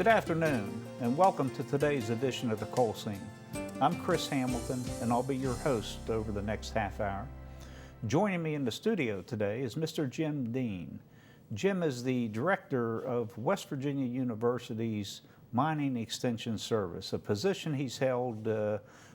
Good afternoon, and welcome to today's edition of the Coal Scene. I'm Chris Hamilton, and I'll be your host over the next half hour. Joining me in the studio today is Mr. Jim Dean. Jim is the director of West Virginia University's Mining Extension Service, a position he's held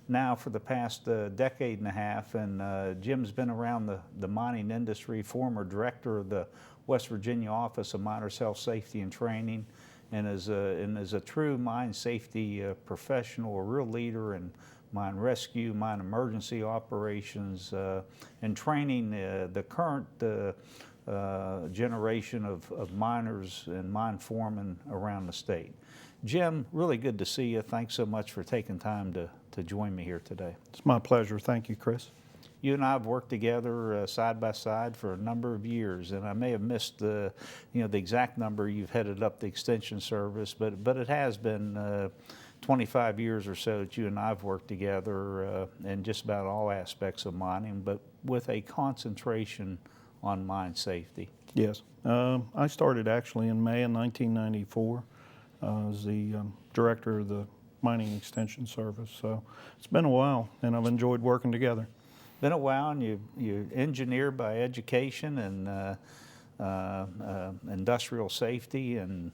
now for the past decade and a half. And Jim's been around the mining industry, former director of the West Virginia Office of Miners Health Safety and Training, and is a true mine safety professional, a real leader in mine rescue, mine emergency operations, and training the current generation of miners and mine foremen around the state. Jim, really good to see you. Thanks so much for taking time to join me here today. It's my pleasure. Thank you, Chris. You and I have worked together side by side for a number of years, and I may have missed the exact number you've headed up the Extension Service, but it has been 25 years or so that you and I have worked together in just about all aspects of mining, but with a concentration on mine safety. Yes. I started actually in May of 1994 as the director of the Mining Extension Service, so it's been a while, and I've enjoyed working together. Been a while, and you're engineer by education and industrial safety, and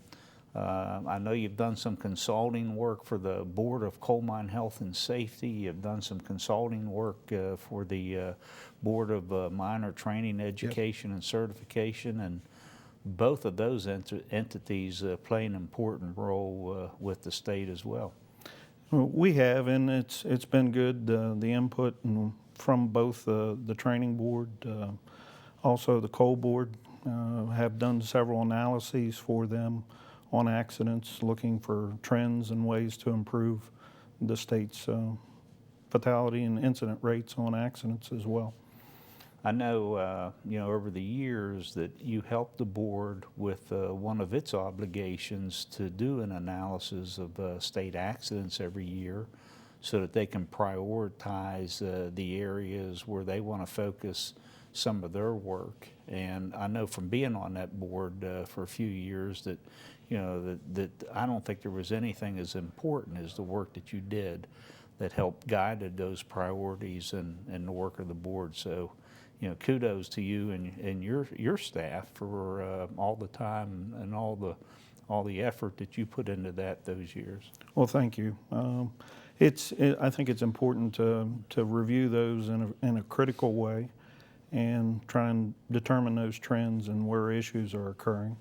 I know you've done some consulting work for the Board of Coal Mine Health and Safety. You've done some consulting work for the Board of Miner Training, Education, and Certification, and both of those entities play an important role with the state as well. We have, and it's been good, the input from both the training board, also the coal board, have done several analyses for them on accidents, looking for trends and ways to improve the state's fatality and incident rates on accidents as well. I know, over the years that you helped the board with one of its obligations to do an analysis of state accidents every year so that they can prioritize the areas where they want to focus some of their work. And I know from being on that board for a few years that, that I don't think there was anything as important as the work that you did that helped guided those priorities and the work of the board. So, kudos to you and your staff for all the time and all the effort that you put into those years. Well, thank you. I think it's important to review those in a critical way and try and determine those trends and where issues are occurring,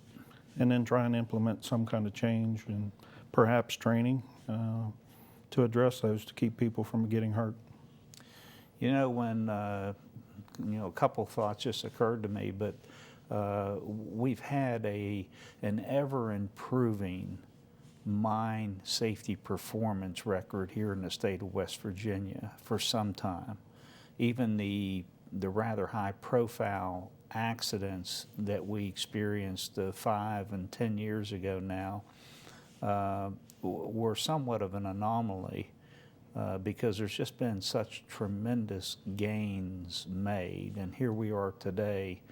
and then try and implement some kind of change and perhaps training to address those to keep people from getting hurt. When a couple thoughts just occurred to me, but we've had an ever-improving mine safety performance record here in the state of West Virginia for some time. Even the rather high-profile accidents that we experienced 5 and 10 years ago now were somewhat of an anomaly. Because there's just been such tremendous gains made, and here we are today,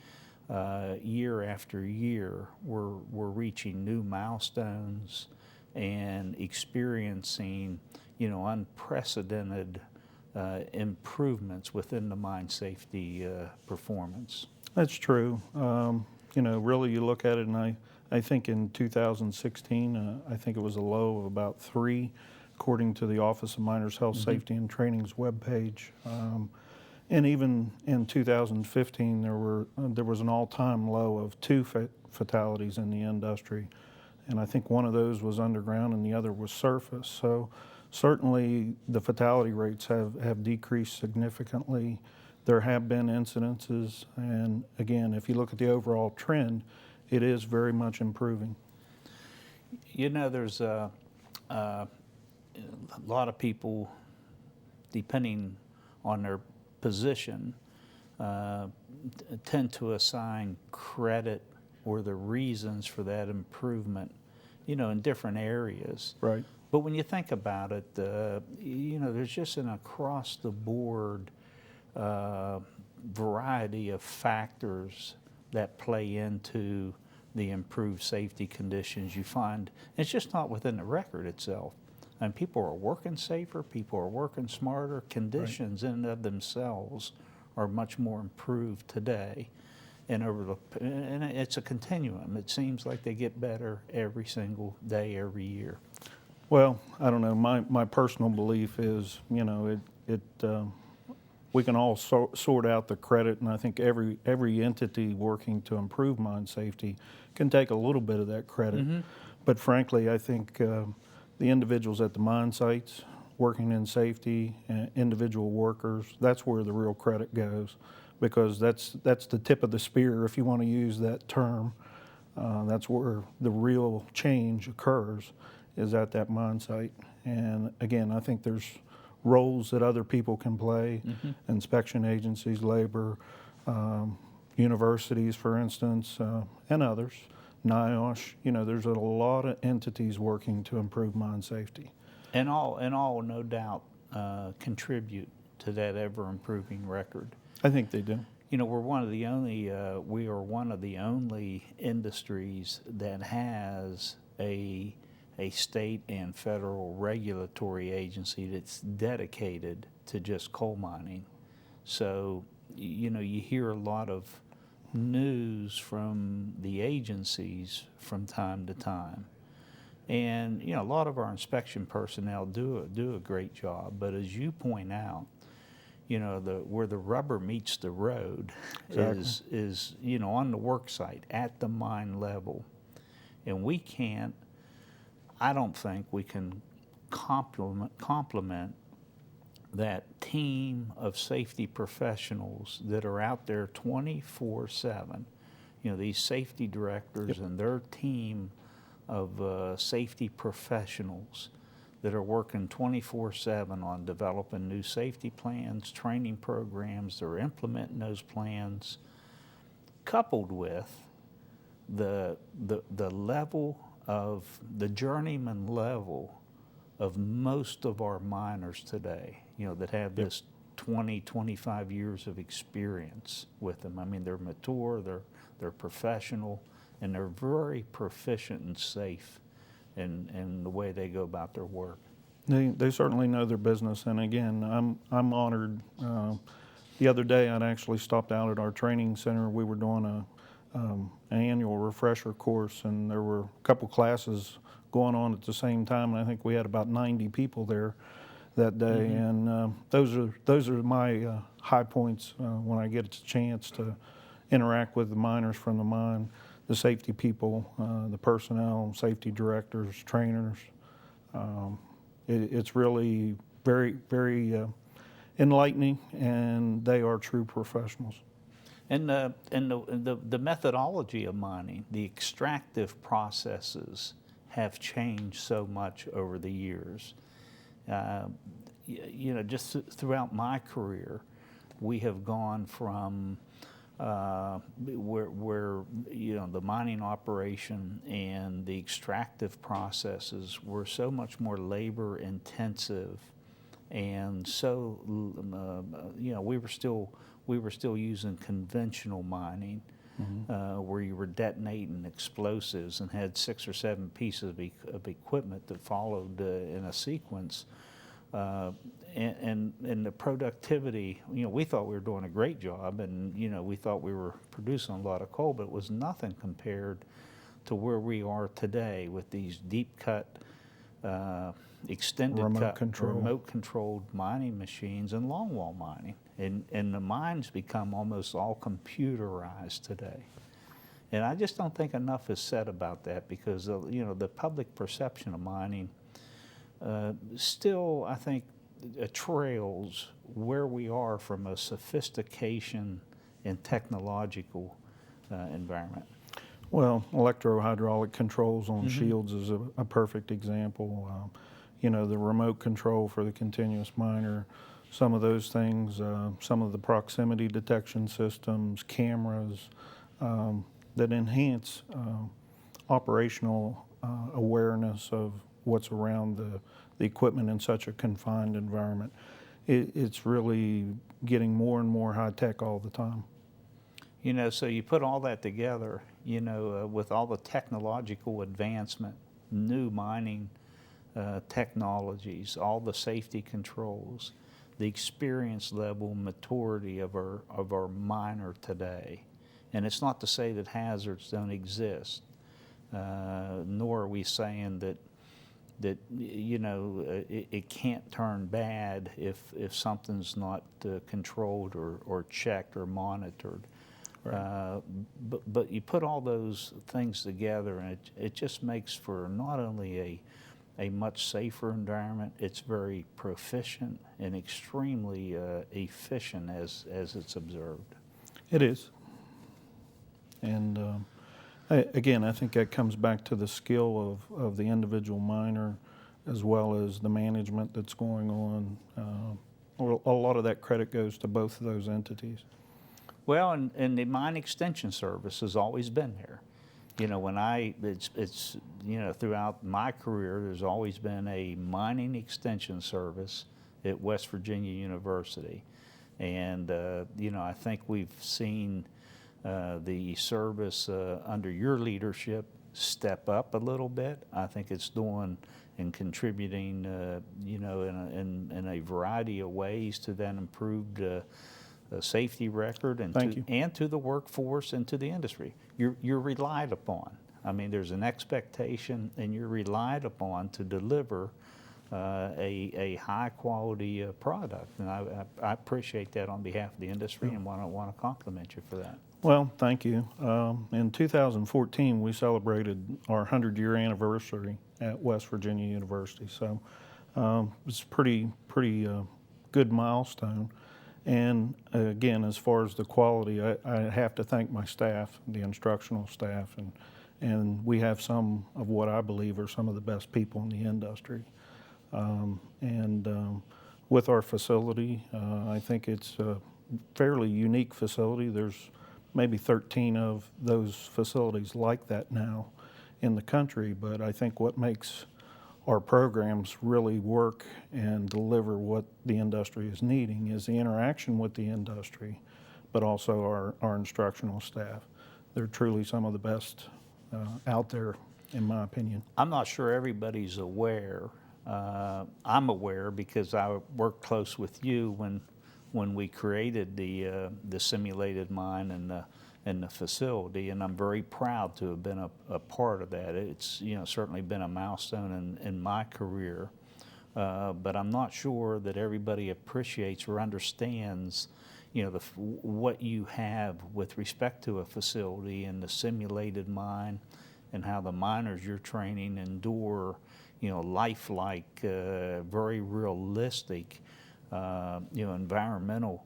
year after year, we're reaching new milestones and experiencing, unprecedented improvements within the mine safety performance. That's true. Really, you look at it, and I think in 2016, I think it was a low of about 3. According to the Office of Miners Health Safety and Training's webpage. And even in 2015, there was an all-time low of 2 fatalities in the industry. And I think one of those was underground and the other was surface. So certainly the fatality rates have decreased significantly. There have been incidences, and again, if you look at the overall trend, it is very much improving. There's a lot of people, depending on their position, tend to assign credit or the reasons for that improvement, in different areas. Right. But when you think about it, there's just an across-the-board variety of factors that play into the improved safety conditions you find. It's just not within the record itself. And people are working safer, people are working smarter. Conditions in and of themselves are much more improved today. And and it's a continuum. It seems like they get better every single day, every year. Well, I don't know. My personal belief is, you know, we can all sort out the credit, and I think every entity working to improve mine safety can take a little bit of that credit. Mm-hmm. But frankly, I think the individuals at the mine sites working in safety, individual workers, that's where the real credit goes, because that's the tip of the spear, if you want to use that term. That's where the real change occurs, is at that mine site. And again, I think there's roles that other people can play, inspection agencies, labor, universities, for instance, and others, NIOSH. You know, there's a lot of entities working to improve mine safety. And all, no doubt, contribute to that ever-improving record. I think they do. You know, we are one of the only industries that has a state and federal regulatory agency that's dedicated to just coal mining. So, you know, you hear a lot of news from the agencies from time to time. And, you know, a lot of our inspection personnel do a great job, but as you point out, you know, where the rubber meets the road is, you know, on the work site, at the mine level. And I don't think we can complement that team of safety professionals that are out there 24/7. You know, these safety directors and their team of safety professionals that are working 24/7 on developing new safety plans, training programs. They're implementing those plans, coupled with the level of the journeyman level of most of our miners today, you know, that have this 20, 25 years of experience with them. I mean, they're mature, they're professional, and they're very proficient and safe in the way they go about their work. They certainly know their business, and again, I'm honored. The other day, I'd actually stopped out at our training center. We were doing an annual refresher course, and there were a couple classes going on at the same time, and I think we had about 90 people there that day. And those are my high points when I get a chance to interact with the miners from the mine, the safety people, the personnel, safety directors, trainers. It's really very, very enlightening, and they are true professionals. And the methodology of mining, the extractive processes have changed so much over the years. You know, just throughout my career, we have gone from where you know, the mining operation and the extractive processes were so much more labor intensive, and so you know, we were still using conventional mining, where you were detonating explosives and had 6 or 7 pieces of equipment that followed in a sequence. And the productivity, you know, we thought we were doing a great job, and, you know, we thought we were producing a lot of coal, but it was nothing compared to where we are today with these deep cut, extended remote cut, remote controlled mining machines and longwall mining. And the mines become almost all computerized today. And I just don't think enough is said about that, because, you know, the public perception of mining still, I think, trails where we are from a sophistication and technological environment. Well, electro-hydraulic controls on shields is a perfect example. You know, the remote control for the continuous miner, some of those things, some of the proximity detection systems, cameras that enhance operational awareness of what's around the equipment in such a confined environment. It's really getting more and more high-tech all the time. So you put all that together, with all the technological advancement, new mining technologies, all the safety controls, the experience level, maturity of our miner today. And it's not to say that hazards don't exist, nor are we saying that it can't turn bad if something's not controlled or checked or monitored. Right. But you put all those things together, and it just makes for not only a much safer environment, it's very proficient and extremely efficient as it's observed. It is. And again, I think that comes back to the skill of the individual miner as well as the management that's going on. A lot of that credit goes to both of those entities. Well, and the mine extension service has always been there. It's throughout my career, there's always been a mining extension service at West Virginia University. And, I think we've seen the service under your leadership step up a little bit. I think it's doing and contributing, in a variety of ways to that improved safety record and to the workforce and to the industry. You're relied upon. I mean, there's an expectation, and you're relied upon to deliver a high quality product. And I appreciate that on behalf of the industry, and want to compliment you for that. Well, thank you. In 2014, we celebrated our 100-year anniversary at West Virginia University. So it's pretty good milestone. And again, as far as the quality, I have to thank my staff, the instructional staff, and we have some of what I believe are some of the best people in the industry. With our facility, I think it's a fairly unique facility. There's maybe 13 of those facilities like that now in the country, but I think what makes our programs really work and deliver what the industry is needing is the interaction with the industry, but also our instructional staff. They're truly some of the best out there, in my opinion. I'm not sure everybody's aware. I'm aware because I worked close with you when we created the simulated mine and the facility, and I'm very proud to have been a part of that. It's certainly been a milestone in my career, but I'm not sure that everybody appreciates or understands what you have with respect to a facility and the simulated mine, and how the miners you're training endure lifelike, very realistic environmental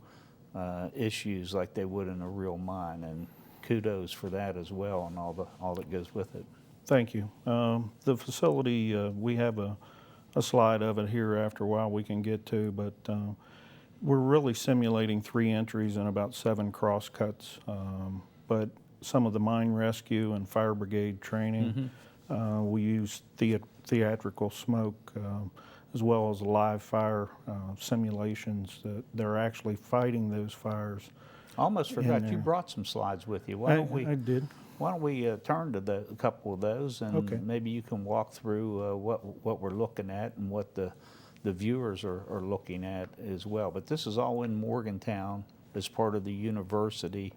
issues like they would in a real mine, and kudos for that as well, and all that goes with it. Thank you. The facility, we have a slide of it here after a while we can get to, but we're really simulating 3 entries and about 7 crosscuts. But some of the mine rescue and fire brigade training, we use theatrical smoke, as well as live fire simulations that they're actually fighting those fires. Almost forgot you brought some slides with you. I did. Why don't we turn to a couple of those, and maybe you can walk through what we're looking at and what the viewers are looking at as well. But this is all in Morgantown as part of the university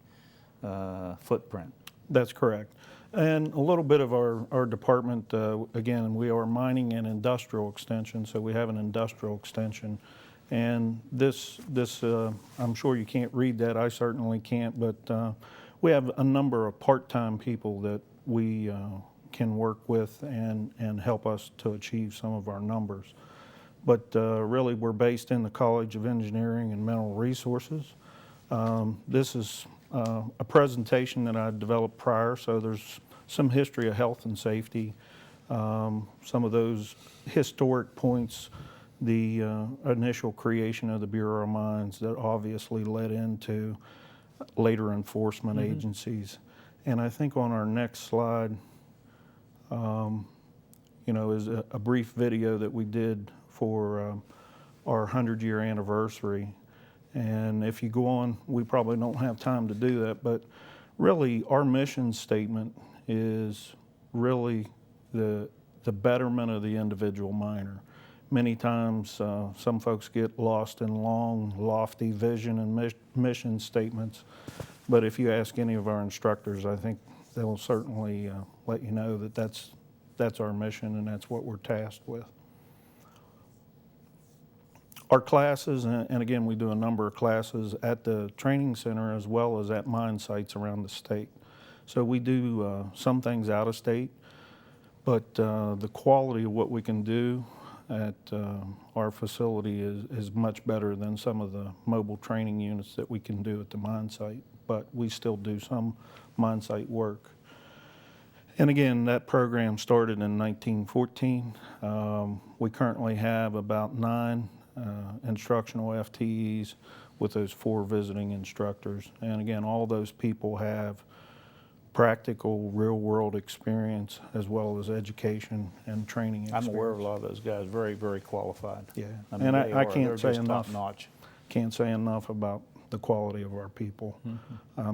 footprint. That's correct. And a little bit of our department, again, we are mining and industrial extension, so we have an industrial extension. And this I'm sure you can't read that, I certainly can't, but we have a number of part-time people that we can work with and help us to achieve some of our numbers. But really, we're based in the College of Engineering and Mineral Resources. This is a presentation that I developed prior, so there's some history of health and safety, some of those historic points, the initial creation of the Bureau of Mines that obviously led into later enforcement agencies. And I think on our next slide, is a brief video that we did for our 100-year anniversary. And if you go on, we probably don't have time to do that, but really our mission statement is really the betterment of the individual miner. Many times, some folks get lost in long, lofty vision and mission statements, but if you ask any of our instructors, I think they'll certainly let you know that that's our mission and that's what we're tasked with. Our classes, and again, we do a number of classes at the training center as well as at mine sites around the state. So we do some things out of state, but the quality of what we can do at our facility is much better than some of the mobile training units that we can do at the mine site, but we still do some mine site work. And again, that program started in 1914. We currently have about 9 instructional FTEs with those 4 visiting instructors. And again, all those people have practical, real-world experience as well as education and training experience. I'm aware of a lot of those guys, very, very qualified. Yeah, I mean, and they I are. can't They're say just enough. top-notch. Can't say enough about the quality of our people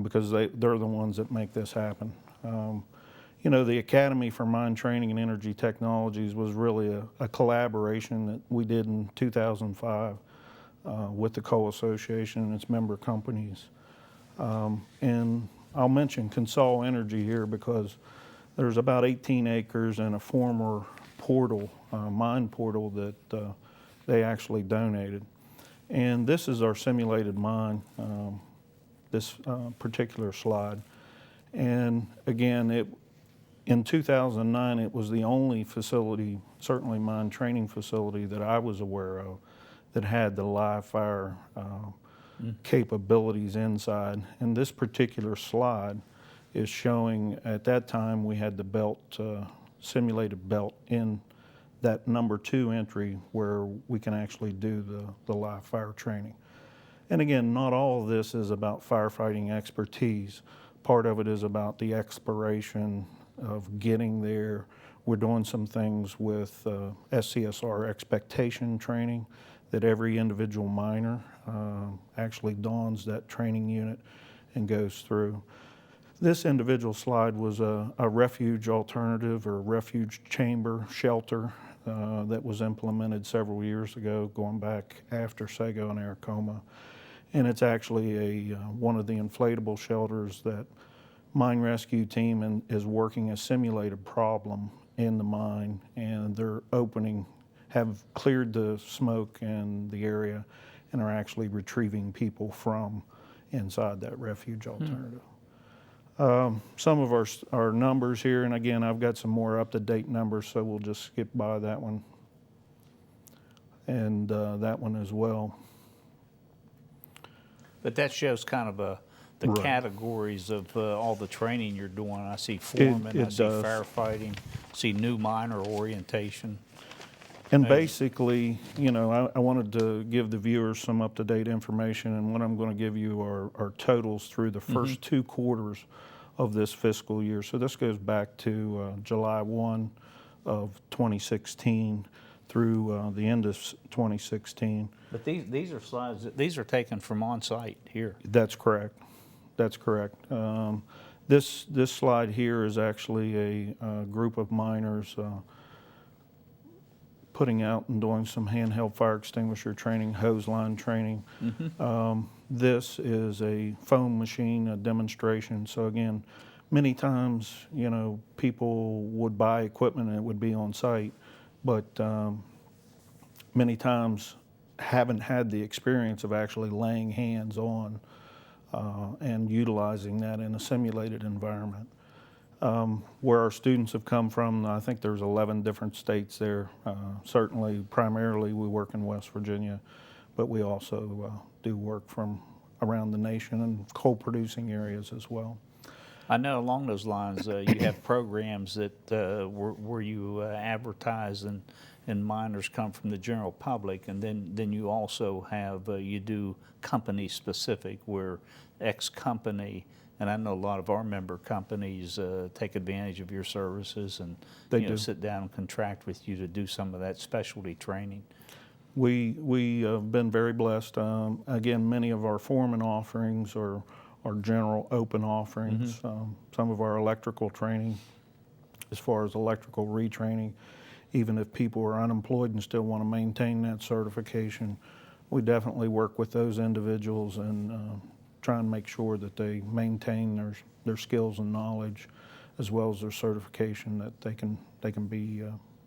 because they're the ones that make this happen. You know, the Academy for Mine Training and Energy Technologies was really a collaboration that we did in 2005 with the Coal Association and its member companies. And I'll mention Consol Energy here because there's about 18 acres and a former portal, mine portal that they actually donated. And this is our simulated mine, this particular slide. And again, in 2009, it was the only facility, certainly mine training facility that I was aware of, that had the live fire capabilities inside. And this particular slide is showing, at that time, we had the belt, simulated belt in that number 2 entry where we can actually do the live fire training. And again, not all of this is about firefighting expertise. Part of it is about the exploration of getting there. We're doing some things with SCSR expectation training that every individual miner actually dons that training unit and goes through. This individual slide was a refuge alternative or refuge chamber shelter that was implemented several years ago, going back after Sego and Aracoma. And it's actually one of the inflatable shelters that mine rescue team is working a simulated problem in the mine, and they're have cleared the smoke in the area and are actually retrieving people from inside that refuge alternative. Some of our numbers here, and again, I've got some more up-to-date numbers, so we'll just skip by that one and that one as well. But that shows kind of the Right. categories of all the training you're doing. I see foreman, I It see does. firefighting, see new miner orientation. And basically, you know, I wanted to give the viewers some up-to-date information, and what I'm going to give you are totals through the first 2 quarters of this fiscal year. So this goes back to July 1 of 2016 through the end of 2016. But these are slides, these are taken from on-site here. That's correct. That's correct. This slide here is actually a group of miners putting out and doing some handheld fire extinguisher training, hose line training. This is a foam machine, a demonstration. So again, many times, you know, people would buy equipment and it would be on site, but many times haven't had the experience of actually laying hands on and utilizing that in a simulated environment. Where our students have come from, I think there's 11 different states there. Certainly, primarily we work in West Virginia, but we also do work from around the nation and coal producing areas as well. I know along those lines, you have programs that where you advertise and miners come from the general public, and then you also have, you do company specific where X company, and I know a lot of our member companies take advantage of your services and They you know, do. sit down and contract with you to do some of that specialty training. We have been very blessed. Again, many of our foreman offerings are general open offerings. Some of our electrical training, as far as electrical retraining, even if people are unemployed and still want to maintain that certification, we definitely work with those individuals and try and make sure that they maintain their skills and knowledge, as well as their certification, that they can be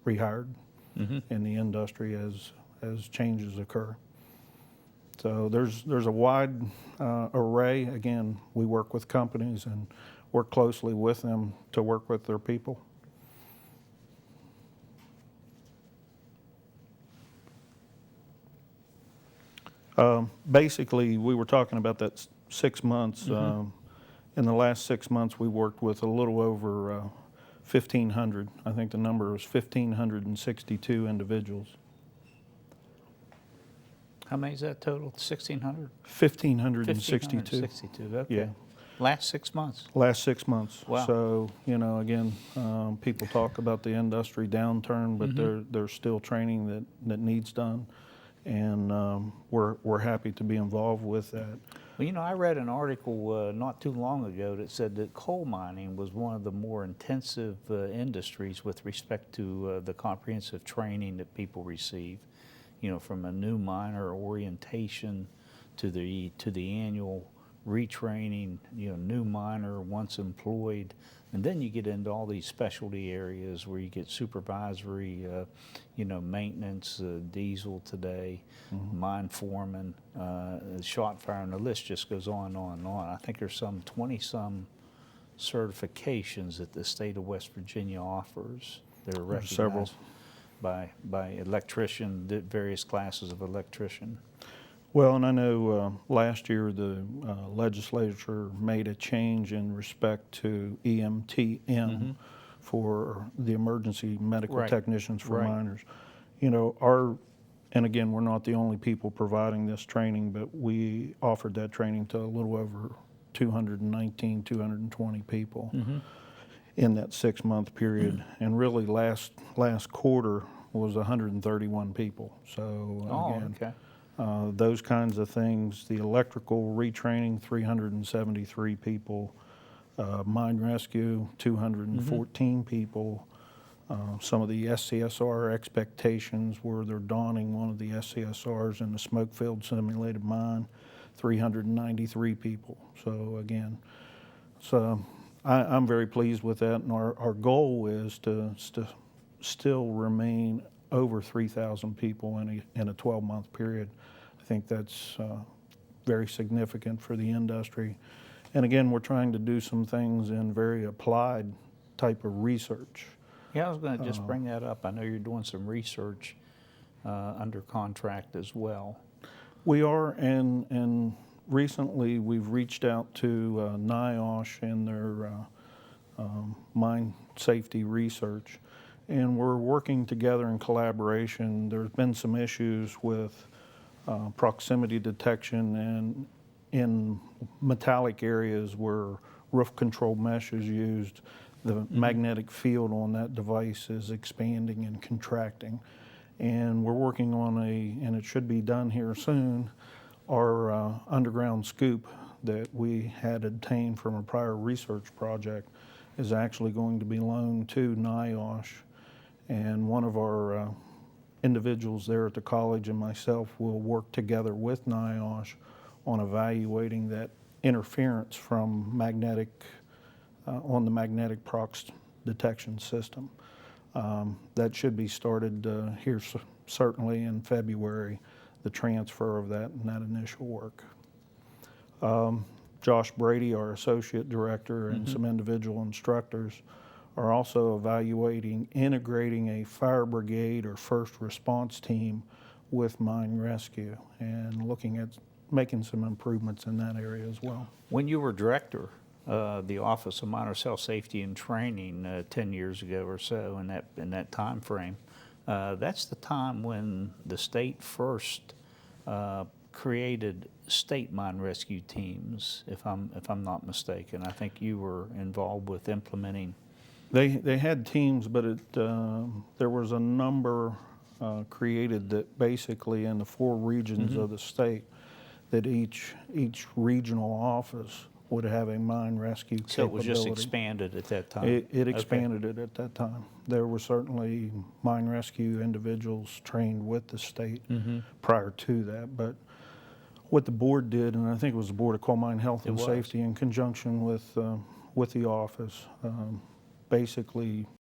rehired in the industry as changes occur. So there's a wide array. Again, we work with companies and work closely with them to work with their people. Basically, we were talking about that 6 months. In the last 6 months, we worked with a little over 1,500. I think the number was 1,562 individuals. How many is that total? 1,600? 1,562. 1,562, okay. Yeah. Last 6 months? Last 6 months. Wow. So, again, people talk about the industry downturn, but there's still training that needs done. And we're happy to be involved with that. Well, I read an article not too long ago that said that coal mining was one of the more intensive industries with respect to the comprehensive training that people receive. From a new miner orientation to the annual retraining, new miner once employed, and then you get into all these specialty areas where you get supervisory, maintenance, diesel today, mine foreman, shot fire, and the list just goes on and on and on. I think there's some 20-some certifications that the state of West Virginia offers. There are recognized several. by electrician, the various classes of electrician. Well, and I know last year the legislature made a change in respect to EMTM for the emergency medical technicians for miners. And again, we're not the only people providing this training, but we offered that training to a little over 219, 220 people in that 6 month period. And really last quarter was 131 people. So again, those kinds of things, the electrical retraining, 373 people, mine rescue, 214 people. Some of the SCSR expectations were they're donning one of the SCSRs in the smoke-filled simulated mine, 393 people. So again, I'm very pleased with that, and our goal is to still remain over 3,000 people in a 12-month period. I think that's very significant for the industry. And again, we're trying to do some things in very applied type of research. Yeah, I was going to just bring that up. I know you're doing some research under contract as well. We are, and recently we've reached out to NIOSH and their mine safety research, and we're working together in collaboration. There's been some issues with proximity detection and in metallic areas where roof control mesh is used. The magnetic field on that device is expanding and contracting. And we're working on and it should be done here soon, our underground scoop that we had obtained from a prior research project is actually going to be loaned to NIOSH. And one of our individuals there at the college and myself will work together with NIOSH on evaluating that interference from magnetic on the magnetic prox detection system. That should be started here certainly in February, the transfer of that and that initial work. Josh Brady, our associate director, and some individual instructors are also evaluating integrating a fire brigade or first response team with mine rescue and looking at making some improvements in that area as well. When you were director, the Office of Miners Health Safety and Training 10 years ago or so in that time frame, that's the time when the state first created state mine rescue teams, if I'm not mistaken. I think you were involved with implementing. They had teams, but there was a number created that basically in the 4 regions of the state, that each regional office would have a mine rescue capability. So it was just expanded at that time? It expanded it at that time. There were certainly mine rescue individuals trained with the state prior to that, but what the board did, and I think it was the Board of Coal Mine Health and Safety in conjunction with the office, basically